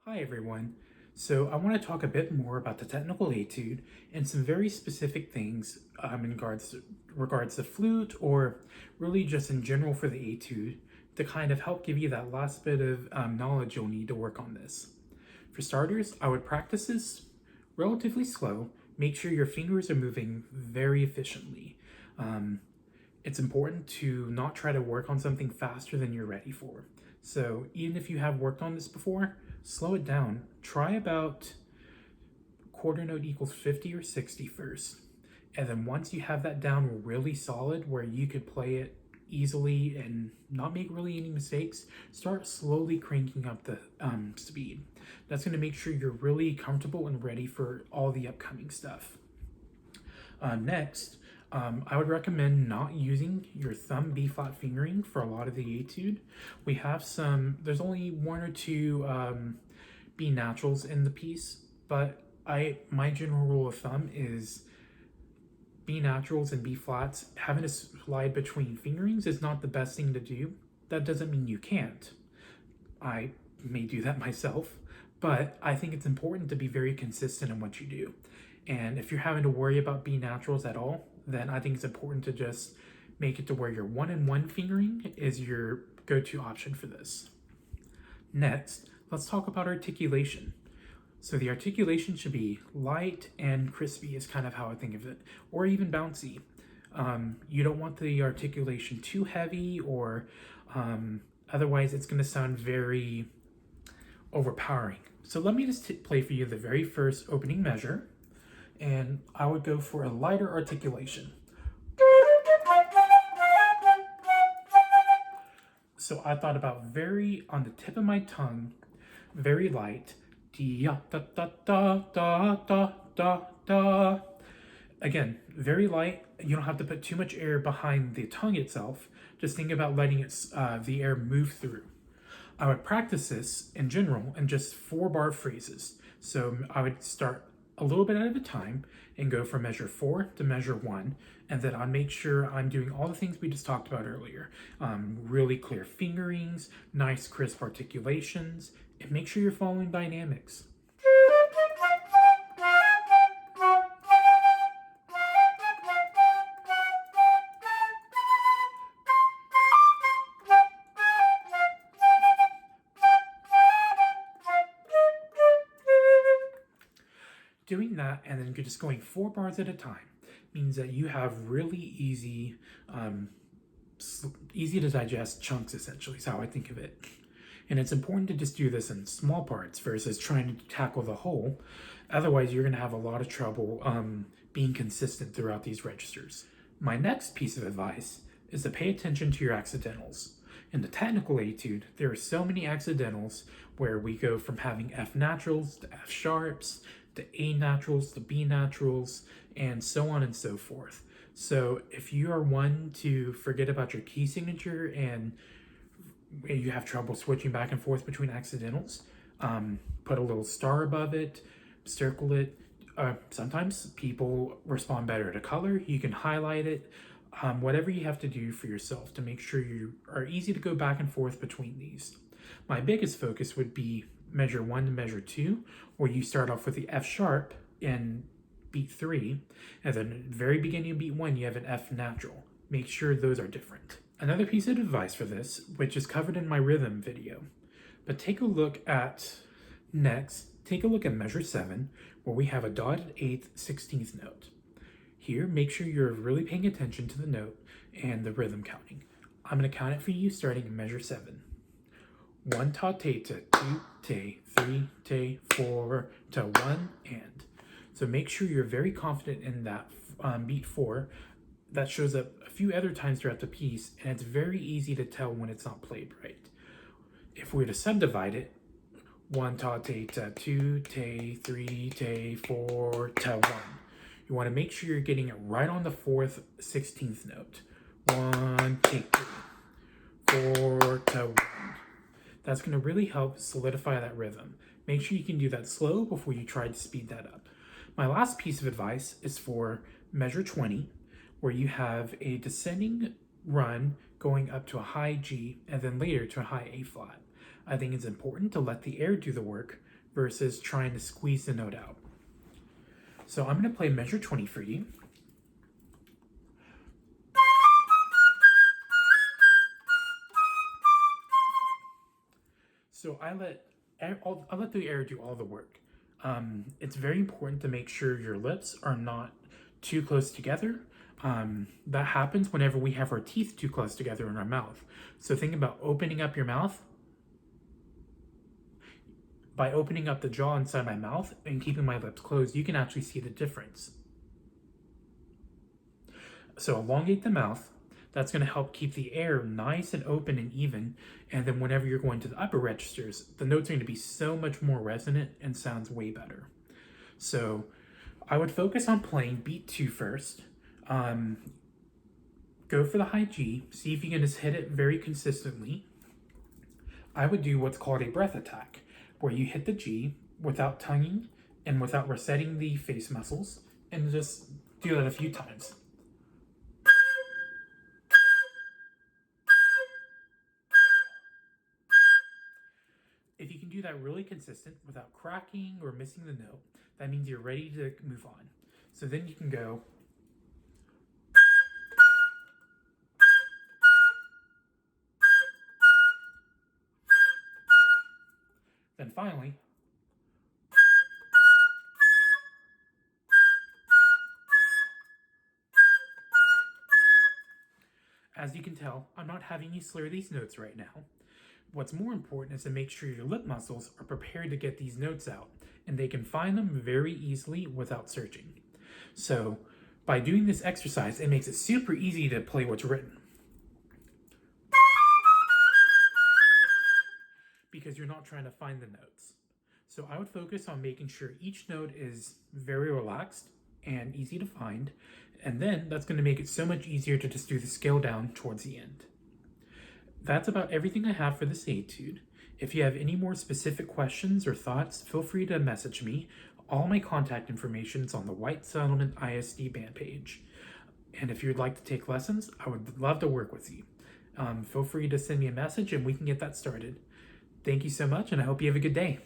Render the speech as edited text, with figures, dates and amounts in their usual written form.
Hi everyone. So I want to talk a bit more about the technical etude and some very specific things in regards to flute, or really just in general for the etude, to kind of help give you that last bit of knowledge you'll need to work on this. For starters, I would practice this relatively slow. Make sure your fingers are moving very efficiently. Um, it's important to not try to work on something faster than you're ready for. So even if you have worked on this before, slow it down. Try about quarter note equals 50 or 60 first. And then once you have that down really solid where you could play it easily and not make really any mistakes, start slowly cranking up the speed. That's going to make sure you're really comfortable and ready for all the upcoming stuff. Next, I would recommend not using your thumb B flat fingering for a lot of the etude. We have there's only one or two B naturals in the piece, but my general rule of thumb is B naturals and B flats. Having to slide between fingerings is not the best thing to do. That doesn't mean you can't. I may do that myself, but I think it's important to be very consistent in what you do. And if you're having to worry about B naturals at all, then I think it's important to just make it to where your 1-in-1 fingering is your go-to option for this. Next, let's talk about articulation. So the articulation should be light and crispy is kind of how I think of it, or even bouncy. You don't want the articulation too heavy, or otherwise it's going to sound very overpowering. So let me just play for you the very first opening measure, and I would go for a lighter articulation. So I thought about very on the tip of my tongue, very light. Da da da da da da da. Again, very light. You don't have to put too much air behind the tongue itself. Just think about letting the air move through. I would practice this in general in just 4-bar phrases. So I would start a little bit at a time and go from measure 4 to measure 1, and then I'd make sure I'm doing all the things we just talked about earlier. Really clear fingerings, nice crisp articulations, and make sure you're following dynamics. Doing that and then just going 4 bars at a time means that you have really easy to digest chunks, essentially is how I think of it. And it's important to just do this in small parts versus trying to tackle the whole. Otherwise, you're going to have a lot of trouble being consistent throughout these registers. My next piece of advice is to pay attention to your accidentals. In the technical etude, there are so many accidentals where we go from having F naturals to F sharps, to A naturals to B naturals, and so on and so forth. So if you are one to forget about your key signature and you have trouble switching back and forth between accidentals, put a little star above it, circle it. Sometimes people respond better to color. You can highlight it. Whatever you have to do for yourself to make sure you are easy to go back and forth between these. My biggest focus would be measure 1 to measure 2, where you start off with the F sharp in beat 3, and then at the very beginning of beat 1, you have an F natural. Make sure those are different. Another piece of advice for this, which is covered in my rhythm video, but take a look at measure 7, where we have a dotted 8th 16th note. Here, make sure you're really paying attention to the note and the rhythm counting. I'm going to count it for you starting in measure 7. 1 ta te ta 2 te 3 te 4 ta 1 and. So make sure you're very confident in that beat 4. That shows up a few other times throughout the piece, and it's very easy to tell when it's not played right. If we were to subdivide it, 1 ta te ta 2 te 3 te 4 ta 1. You want to make sure you're getting it right on the 4th 16th note. 1 te 3 4 ta 1. That's going to really help solidify that rhythm. Make sure you can do that slow before you try to speed that up. My last piece of advice is for measure 20, where you have a descending run going up to a high G and then later to a high A flat. I think it's important to let the air do the work versus trying to squeeze the note out. So I'm going to play measure 20 for you. So I let the air do all the work. It's very important to make sure your lips are not too close together. That happens whenever we have our teeth too close together in our mouth. So think about opening up your mouth. By opening up the jaw inside my mouth and keeping my lips closed, you can actually see the difference. So elongate the mouth. That's going to help keep the air nice and open and even. And then whenever you're going to the upper registers, the notes are going to be so much more resonant and sounds way better. So I would focus on playing beat 2 first. Go for the high G. See if you can just hit it very consistently. I would do what's called a breath attack, where you hit the G without tonguing and without resetting the face muscles, and just do that a few times. If you can do that really consistent without cracking or missing the note, that means you're ready to move on. So then you can go. Then finally. As you can tell, I'm not having you slur these notes right now. What's more important is to make sure your lip muscles are prepared to get these notes out, and they can find them very easily without searching. So by doing this exercise, it makes it super easy to play what's written, because you're not trying to find the notes. So I would focus on making sure each note is very relaxed and easy to find, and then that's going to make it so much easier to just do the scale down towards the end. That's about everything I have for this etude. If you have any more specific questions or thoughts, feel free to message me. All my contact information is on the White Settlement ISD band page. And if you'd like to take lessons, I would love to work with you. Feel free to send me a message and we can get that started. Thank you so much, and I hope you have a good day.